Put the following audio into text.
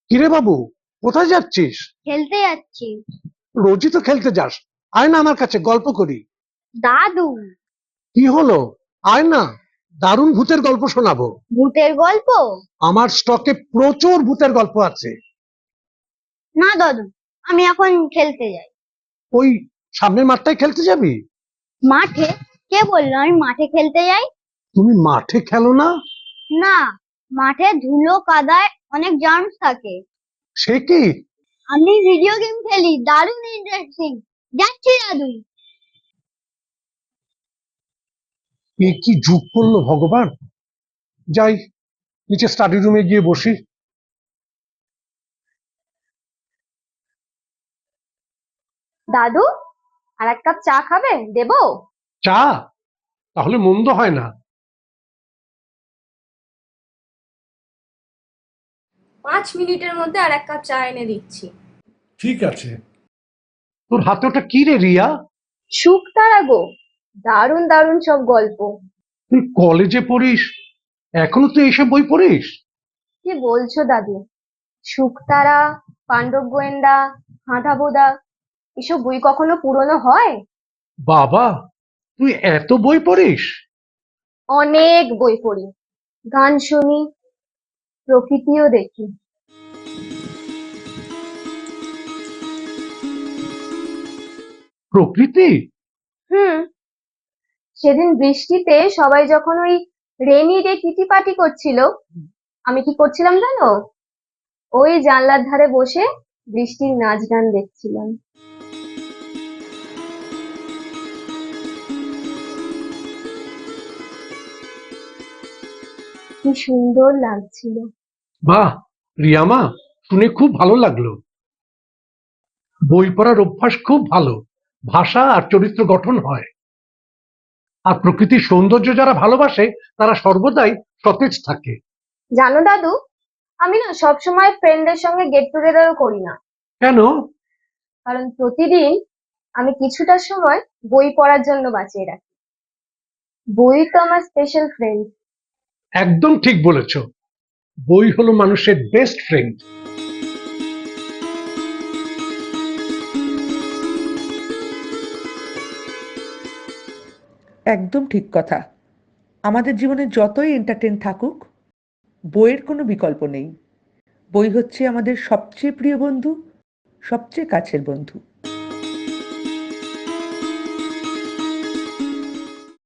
কিরে বাবু, কোথায় যাচ্ছিস? খেলতে যাচ্ছি। রোজই তো খেলতে যাস। আয় না আমার কাছে, গল্প করি। দাদু, কি হলো? আয় না, দারুণ ভূতের গল্প শোনাবো। ভূতের গল্প? আমার স্টকে প্রচুর ভূতের গল্প আছে। না দাদু, আমি এখন খেলতে যাই। ওই সামনের মাঠটায় খেলতে যাবি? মাঠে? কে বললো আমি মাঠে খেলতে যাই? তুমি মাঠে খেলো না? না, মাঠে ধুলো কাদায় অনেক জার্মস থাকে। সে কি? আমি ভিডিও গেম খেলি, দারুণ ইন্টারেস্টিং। যাচ্ছি দাদু। এ কি যুগ পড়লো ভগবান! যাই, নিচে স্টাডি রুমে গিয়ে বসি। দাদু, আর এক কাপ চা খাবে? দেবো? চা? তাহলে মন্দ হয় না। 5 মিনিটের মধ্যে আর এক কাপ চা এনে দিচ্ছি। ঠিক আছে। তোর হাতে ওটা কি রে রিয়া? শুকতারা গো, দারুণ দারুণ সব গল্প। তুই কলেজে পড়িস, এখনো তুই এসব বই পড়িস? কি বলছো দাদু? শুকতারা, পাণ্ডব গোয়েন্দা, হাঁদা বোদা, এসব বই কখনো পুরনো হয়? বাবা, তুই এত বই পড়িস? অনেক বই পড়ি, গান শুনি, প্রকৃতিও দেখি। প্রকৃতি? হুম। সেদিন বৃষ্টিতে সবাই যখন ওই রেনি ডে কিটিপাটি করছিল, আমি কি করছিলাম জানো? ওই জানলার ধারে বসে বৃষ্টির নাচ গান দেখছিলাম। কি সুন্দর লাগছিল। বাহ, রিয়ামা, শুনে খুব ভালো লাগলো। বই পড়ার অভ্যাস খুব ভালো। ভাষা আর চরিত্র গঠন হয়। আর প্রকৃতির সৌন্দর্য যারা ভালোবাসে তারা সর্বদাই সতেজ থাকে। জানো দাদু, আমি না সবসময় ফ্রেন্ডদের সঙ্গে গেট টুগেদারও করি না। কেন? কারণ প্রতিদিন আমি কিছুটা সময় বই পড়ার জন্য বাঁচিয়ে রাখি। বই তো আমার স্পেশাল ফ্রেন্ড। একদম ঠিক বলেছ। বই হলো মানুষের বেস্ট ফ্রেন্ড। একদম ঠিক কথা। আমাদের জীবনে যতই এন্টারটেন থাকুক, বইয়ের কোনো বিকল্প নেই। বই হচ্ছে আমাদের সবচেয়ে প্রিয় বন্ধু, সবচেয়ে কাছের বন্ধু।